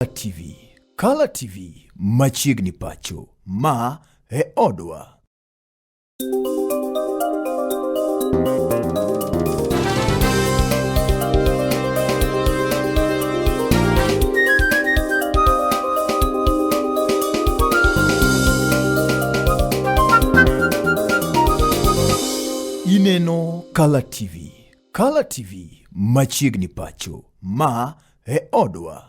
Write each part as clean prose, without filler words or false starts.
TV. Color TV, machiegni pacho, ma e odwa. Ineno Color TV. Color TV, machiegni pacho, ma e odwa.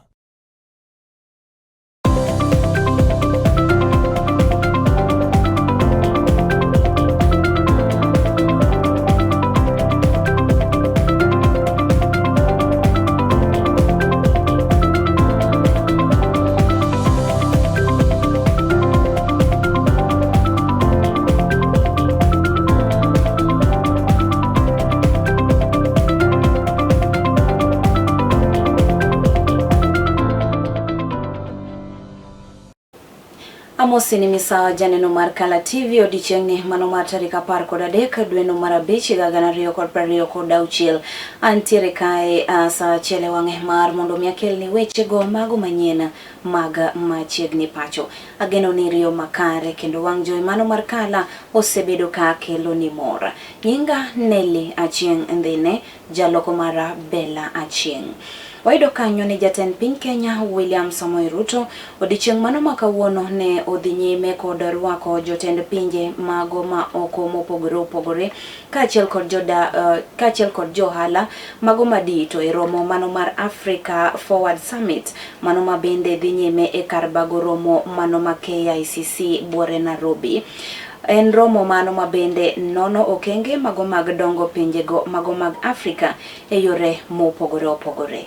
Amosini misawa janeno mar Color TV odichiengni mano mar tarik 13 dwe no mar 5 2026 antiere kae sa achiel wang'e mar mondo mi akelni wechego mago manyien mag machiegni pacho. Ageno ni riyo makare kendo wang' jowi mano mar Color osebedo ka kelo ni mor. Nyinga Nelly Achieng' Ndhine, jaloko mara Bella Achieng'. Wayudo kanyo ni jatend piny Kenya William Samoei Ruto odichieng' mano makawuono ne odhi nyime kod rwako jotend pinje mago ma oko mopogore opogore kaachiel kod johala mago madito e romo mano mar Africa Forward Summit mano ma bende dhi nyime e kar bago romo mano ma KICC buore Nairobi. En romo mano ma bende nono okenge mago mag dongo pinjego mago mag Afrika e yore mopogore opogore.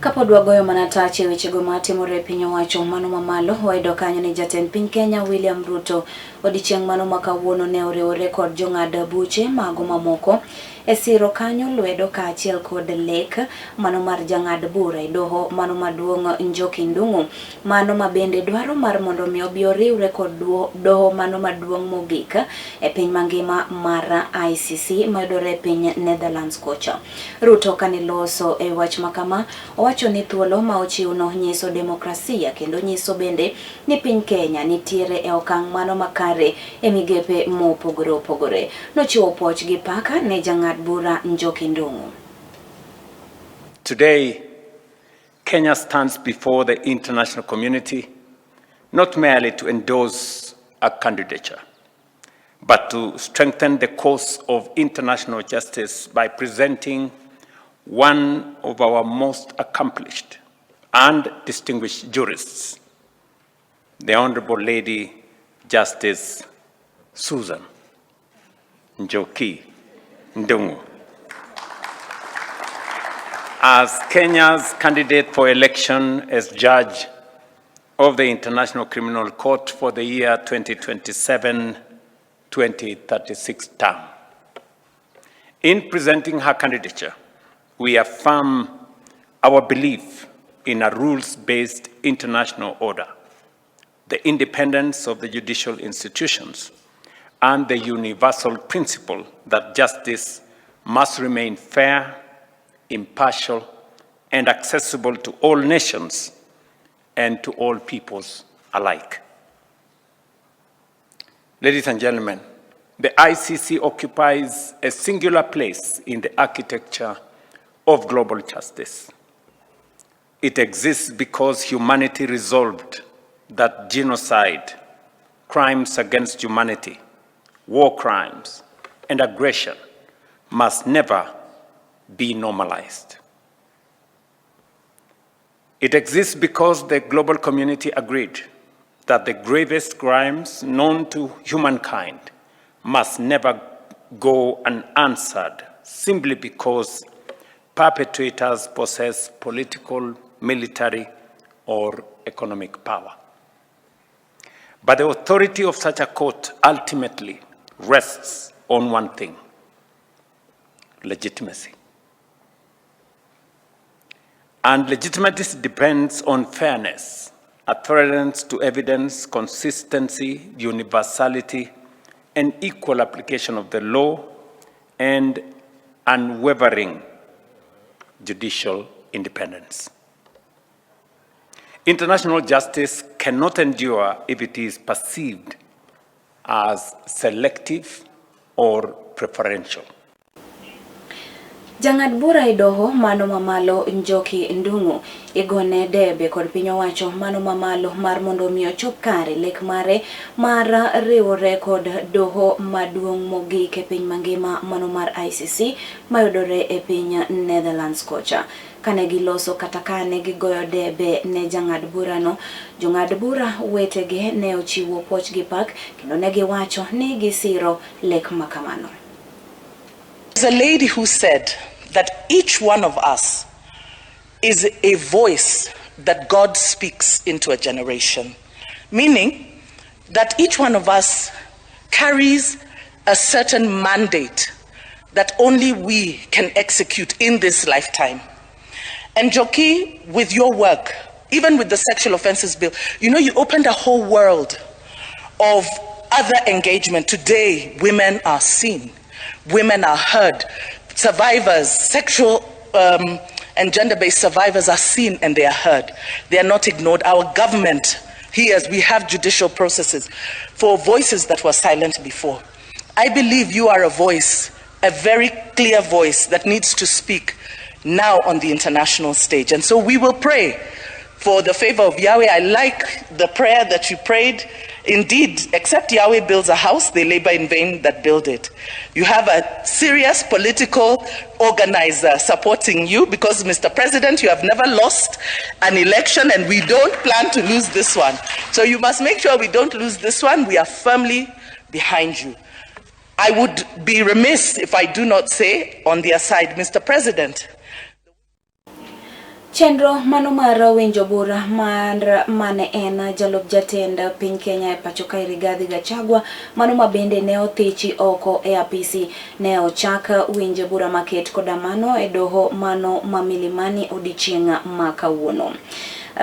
Kapod wagoyo manatache wechego matimore e piny owacho mano mamalo, wayudo kanyo ni jatend piny Kenya William Ruto odichieng' mano makawuono ne oriwore kod jong'ad buche mago mamoko e siro kanyo lwedo kaachiel kod lek mano mar jang'ad bura e doho mano maduong' Njoki Ndung'u mano ma bende dwaro mar mondo mi obi oriwre kod doho mano maduong' mogik e piny mangima mar ICC mayudore e piny Netherlands kocha. Ruto kane loso e wach makama owacho ni thuolo ma ochiwno nyiso demokrasia kendo nyiso bende ni piny Kenya nitiere e okang' mano makare e migepe mopogore opogore. Nochiwo puoch gi paka ne jang'ad bura Njoki Ndung'u. Today, Kenya stands before the international community not merely to endorse a candidature, but to strengthen the cause of international justice by presenting one of our most accomplished and distinguished jurists, the Honorable Lady Justice Susan Njoki Ndung'u, as Kenya's candidate for election as judge of the International Criminal Court for the year 2027-2036 term. In presenting her candidature, we affirm our belief in a rules-based international order, the independence of the judicial institutions, and the universal principle that justice must remain fair, impartial, and accessible to all nations and to all peoples alike. Ladies and gentlemen, the ICC occupies a singular place in the architecture of global justice. It exists because humanity resolved that genocide, crimes against humanity, war crimes, and aggression must never be normalized. It exists because the global community agreed that the gravest crimes known to humankind must never go unanswered simply because perpetrators possess political, military, or economic power. But the authority of such a court ultimately rests on one thing: legitimacy. And legitimacy depends on fairness, adherence to evidence, consistency, universality, and equal application of the law, and unwavering judicial independence. International justice cannot endure if it is perceived as selective or preferential. Jang'ad bura idoho mano mamalo Njoki Ndung'u igone debe kod piny owacho mano mamalo mar mondo miyo chop kare lek mare mar riwore kod doho maduong' mogik e piny mangima mano mar ICC mayudore e piny Netherlands kocha. Kane giloso kata kane gigoyo debe ne jang'ad bura no, jong'ad bura wetege ne ochiwo pochgi pak kendo ne giwacho ni gisiro lek makamano. There's a lady who said that each one of us is a voice that God speaks into a generation, meaning that each one of us carries a certain mandate that only we can execute in this lifetime. And Njoki, with your work, even with the sexual offenses bill, you know, you opened a whole world of other engagement. Today, women are seen. Women are heard. Survivors, sexual and gender-based survivors are seen and they are heard. They are not ignored. Our government hears. We have judicial processes for voices that were silent before. I believe you are a voice, a very clear voice that needs to speak now on the international stage. And so we will pray for the favor of Yahweh. I like the prayer that you prayed. Indeed, except Yahweh builds a house, they labor in vain that build it. You have a serious political organizer supporting you because, Mr. President, you have never lost an election and we don't plan to lose this one. So you must make sure we don't lose this one. We are firmly behind you. I would be remiss if I do not say on their side, Mr. President, Chenro mano mar winjo bura mane en jalup jatend piny Kenya e pacho kae Rigathi Gachagua mano mabende ne othichi oko e apisi ne ochaka winjo bura maket koda mano e doho mano mamilimani odiochieng' ma kawuono.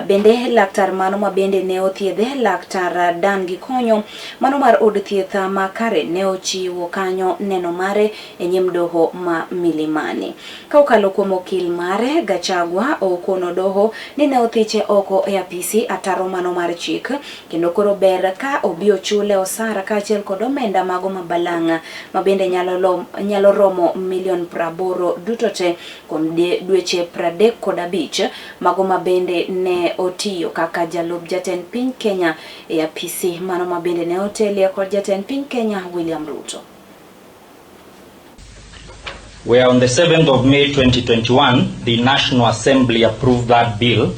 Bende laktar mano mabende ne othiedhe laktar Dan Gikonyo mano mar od thieth makare ne ochiwo kanyo neno mare e nyim doho ma Milimani. Ka okalo kuom okil mare Gachagua okono doho ni ne othiche oko e apisi ataro mano mar chik kendo koro ber ka obio chule osara kaachiel kod omenda mago mabalanga mabende nyalo romo milion 80 dutote kuom dweche 35 mago mabende ne otiyo kaka jalup jatend piny Kenya e apisi mano mabende ne otelie kod jatend piny Kenya William Ruto. Where on the 7th of May 2021, the National Assembly approved that bill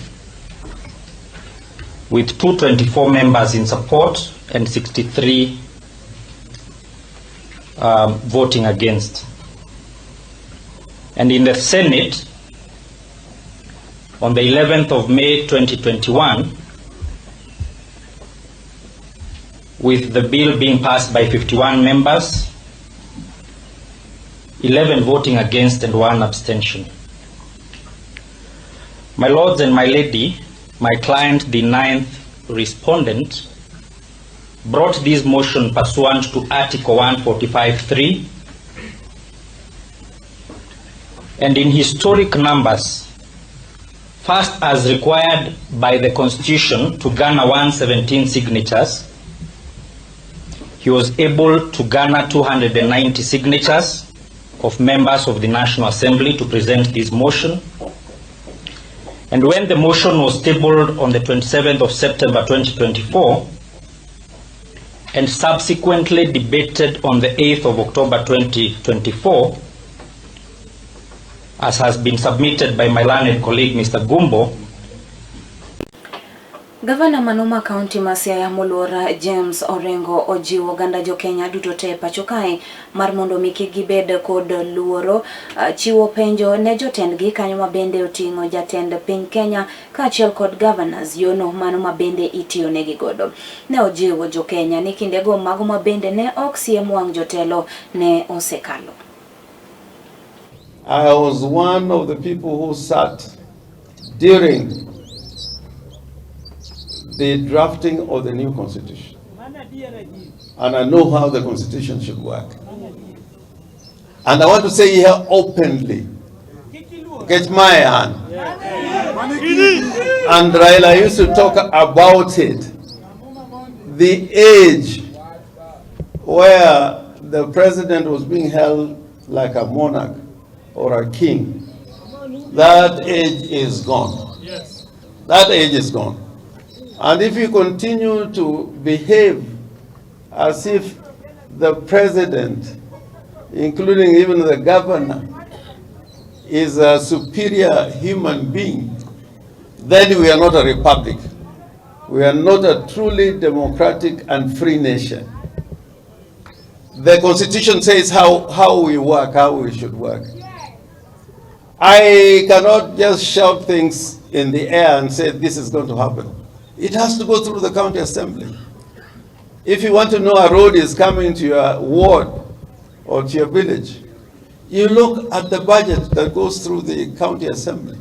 with 224 members in support and 63 voting against. And in the Senate, on the 11th of May 2021, with the bill being passed by 51 members, 11 voting against and 1 abstention. My lords and my lady, my client, the 9th respondent, brought this motion pursuant to Article 145(3) and in historic numbers, first as required by the Constitution to garner 117 signatures, he was able to garner 290 signatures of members of the National Assembly to present this motion. And when the motion was tabled on the 27th of September 2024 and subsequently debated on the 8th of October 2024, as has been submitted by my learned colleague Mr. Gumbo, Gavana Manuma County Masiaya Mulora James Orengo ojiwo ganda jo Kenya duto te pacho kae mar mondo miki gibed kod luoro chiwo penjo ne jotendgi kanyo mabende oting'o jatend piny Kenya kaachiel kod governors yono mano mabende itiyo negi godo. Ne ojiwo jo Kenya ni kindego mago mabende ne ok siem wang' jotelo ne osekalo. I was one of the people who sat during the drafting of the new constitution. And I know how the constitution should work. And I want to say here openly, get my hand. And Raila used to talk about it. The age where the president was being held like a monarch or a king, that age is gone. Yes. That age is gone. And if you continue to behave as if the president, including even the governor, is a superior human being, then we are not a republic. We are not a truly democratic and free nation. The Constitution says how we work, how we should work. I cannot just shout things in the air and say this is going to happen. It has to go through the county assembly. If you want to know a road is coming to your ward or to your village, you look at the budget that goes through the county assembly.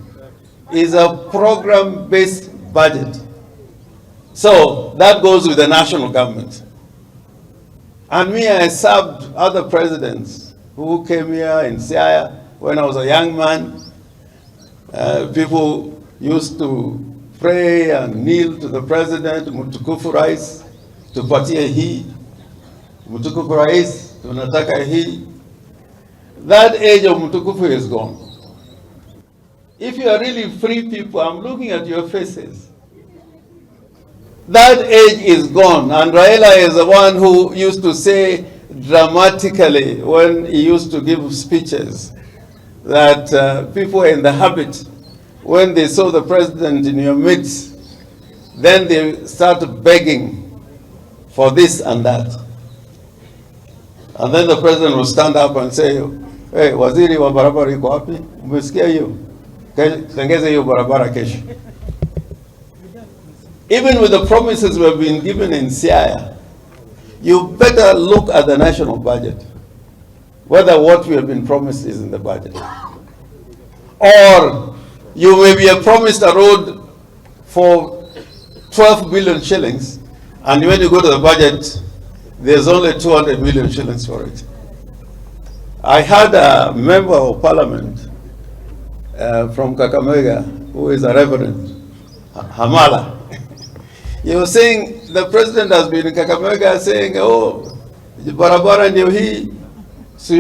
It's a program-based budget. So that goes with the national government. And me, I served other presidents who came here in Siaya when I was a young man. People used to pray and kneel to the president, Mtukufu Rais, tupatie hii, Mtukufu Rais, tunataka hii. That age of Mtukufu is gone. If you are really free people, I'm looking at your faces. That age is gone, and Raila is the one who used to say dramatically when he used to give speeches that people were in the habit, when they saw the president in your midst, then they started begging for this and that. And then the president will stand up and say, hey, waziri wa barabara iko wapi? Umesikia hiyo? Tengeze hiyo barabara kesho. Even with the promises we have been given in Siaya, you better look at the national budget, whether what we have been promised is in the budget. Or you may be promised a road for 12 billion shillings, and when you go to the budget, there's only 200 million shillings for it. I had a member of parliament from Kakamega, who is a reverend, Hamala. He was saying the president has been in Kakamega saying, oh, barabara ndio hii,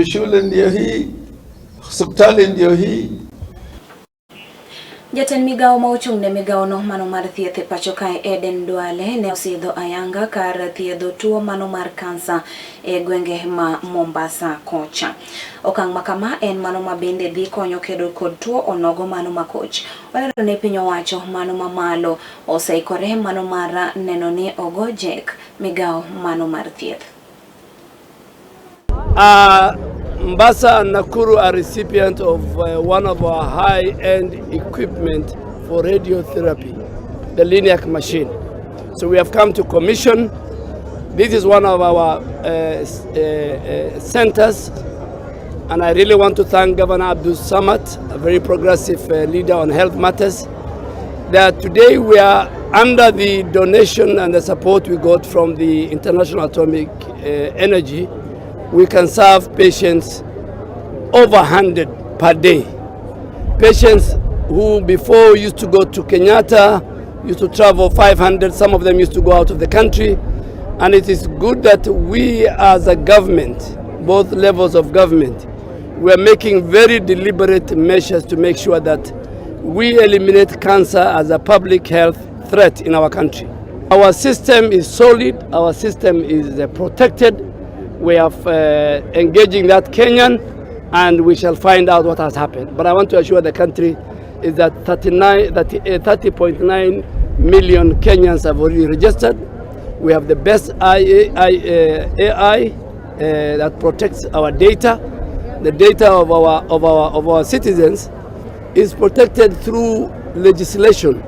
shule ndio hii, hospitali ndio hii. Jatend migao ma ochung' ne migao no mano mar thieth e pacho kae Eden Duale ne osidho ayanga kar thiedho tuo mano mar kansa e gwenge ma Mombasa kocha. Okang' makama en mano mabende dhi konyo kedo kod tuo onogo mano makoch. Olero ne piny owacho mano mamalo oseikore mano mar neno ni ogojek migao mano mar thieth. Mombasa and Nakuru are recipient of one of our high-end equipment for radiotherapy, the LINIAC machine. So we have come to commission. This is one of our centers, and I really want to thank Governor Abdul Samad, a very progressive leader on health matters, that today we are under the donation and the support we got from the International Atomic Energy. We can serve patients over 100 per day. Patients who before used to go to Kenyatta, used to travel 500, some of them used to go out of the country. And it is good that we as a government, both levels of government, we are making very deliberate measures to make sure that we eliminate cancer as a public health threat in our country. Our system is solid, our system is protected. We are engaging that Kenyan, and we shall find out what has happened. But I want to assure the country is that 30.9 million Kenyans have already registered. We have the best AI that protects our data. The data of our citizens is protected through legislation.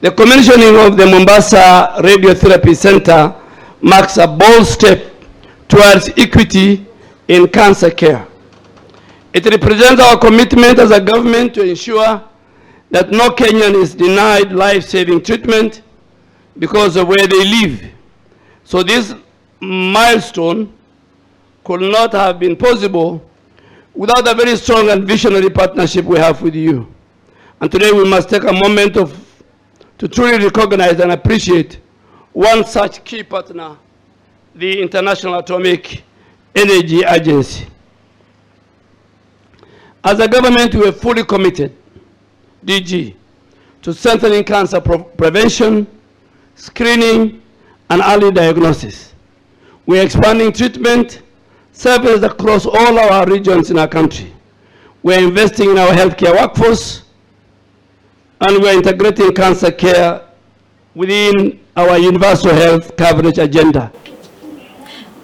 The commissioning of the Mombasa Radiotherapy Center marks a bold step towards equity in cancer care. It represents our commitment as a government to ensure that no Kenyan is denied life-saving treatment because of where they live. So this milestone could not have been possible without a very strong and visionary partnership we have with you. And today we must take a moment to truly recognize and appreciate one such key partner, the International Atomic Energy Agency. As a government, we are fully committed, DG, to strengthening cancer prevention, screening, and early diagnosis. We are expanding treatment services across all our regions in our country. We are investing in our healthcare workforce, and we are integrating cancer care within our universal health coverage agenda.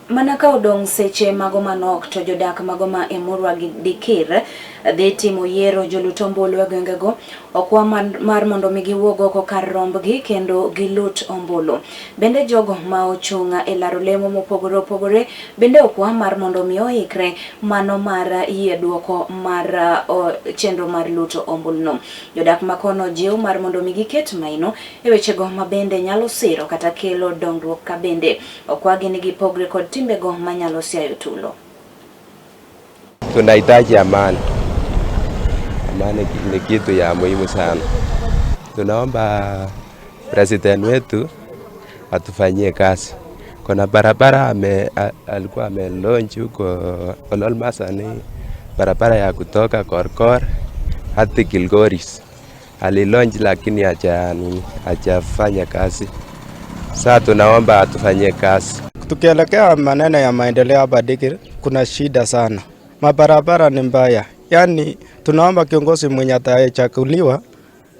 Manaka odong seche magoma nok to jodak magoma emurwa dikir dhi timo yiero jolutombolo e gwengego okwa mar mondo migi wuogo ko kar rombgi kendo gilut ombolo. Bende jogo ma ochunga e laro lemo mopogore opogore bende okwa mar mondo mi oikre mano mar yie duoko mar chenro mar luto ombulno. Jodak makono jiw mar mondo migi ket maino e wechego mabende nyalo siro kata kelo dongruok ka bende okwa ginigi pogre kod timbego manyalo siayo tulo. Tunahitaji amani. Amani ni kitu ya muhimu sana. Tunaomba president wetu atufanyie kazi. Kuna barabara alikuwa amelaunch huko Ololmasani, barabara ya kutoka Korkor hadi Kilgoris. Alilaunch lakini hajafanya kazi. Sasa tunaomba atufanyie kazi. Tukielekea maneno ya maendeleo hapa Dikir, kuna shida sana. Mabarabara ni mbaya. Yaani tunaomba kiongozi mwenye atachaguliwa,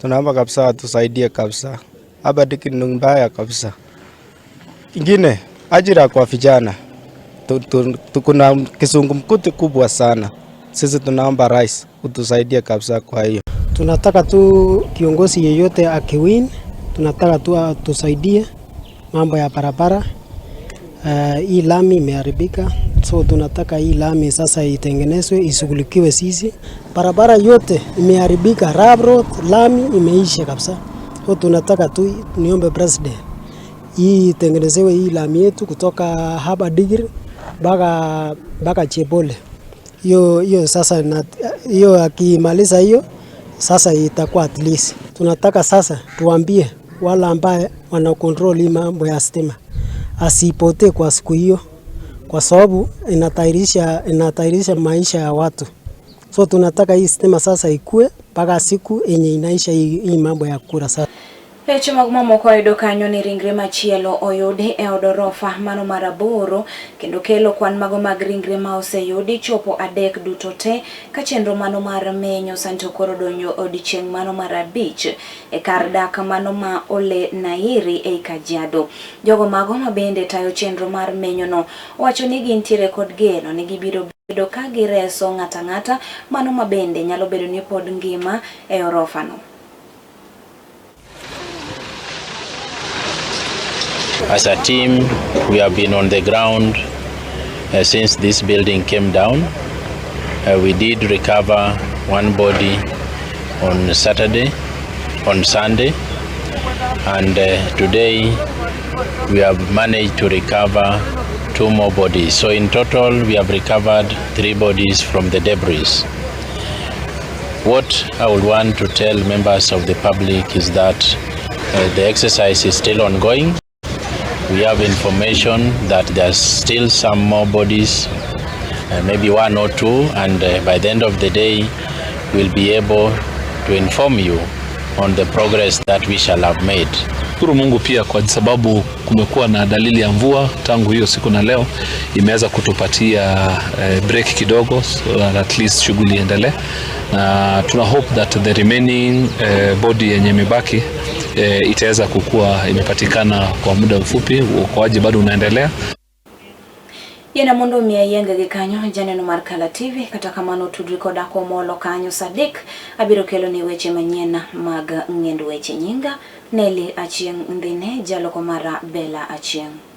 tunaomba kabisa atusaidie kabisa. Hapa Dikir ni mbaya kabisa. Ingine, ajira kwa vijana. Kuna kizungumkuti kubwa sana. Sisi tunaomba rais utusaidie kabisa kwa hiyo. Tunataka tu kiongozi yeyote akiwin, tunataka tu atusaidie mambo ya barabara. Hii lami imeharibika, so tunataka hii lami sasa itengenezwe, ishughulikiwe sisi. Barabara yote imeharibika, road, lami imeisha kabisa. So tunataka tu niombe president hii itengenezewe hii lami yetu kutoka hapa Dikir mpaka Chebole. Hiyo sasa hiyo akimaliza hiyo sasa itakuwa at least. Tunataka sasa tuambie wala ambaye wana control hii mambo ya stima asipotee kwa siku hiyo, kwa sababu inatairisha maisha ya watu. So tunataka hii stima sasa ikue mpaka siku yenye inaisha hii mambo ya kura sasa. Eche magmomo kwa ido kanyo ni ringre machielo oyudi e odorofa mano maraboro kendo kelo kwan mago mag ringre ma oseyudi chopo adek dutote ka chenro mano mar menyo santo koro donyo odichieng mano mar beach e kar dak mano ma ole Nairi e Kajiado. Jogo mago mabende tayo chenro mar menyo no wacho ni gintiere kod geno ni gibiro bedo ka gireso ng'ata mano mabende nyalo bedo ni pod ngima e orofa no. As a team, we have been on the ground since this building came down. We did recover one body on Sunday, and today we have managed to recover 2 more bodies. So in total, we have recovered 3 bodies from the debris. What I would want to tell members of the public is that the exercise is still ongoing. We have information that there's still some more bodies, maybe 1 or 2, and by the end of the day, we'll be able to inform you on the progress that we shall have made. tunashukuru Mungu pia kwa sababu kumekuwa na dalili ya mvua tangu hiyo siku na leo imeweza kutupatia break kidogo, so at least shughuli iendelee. Na tuna hope that the remaining body yenye imebaki itaweza kukua imepatikana kwa muda mfupi. Uokoaji bado unaendelea. Yena mundo mia yenga gikanyo janeno mar Kala TV kata kamano tudrikoda ko molo kanyo sadik abiro kelo ni weche manyena mag ng'end weche nyinga Neli Achieng' ndhine jalo ko mara Bella Achieng'.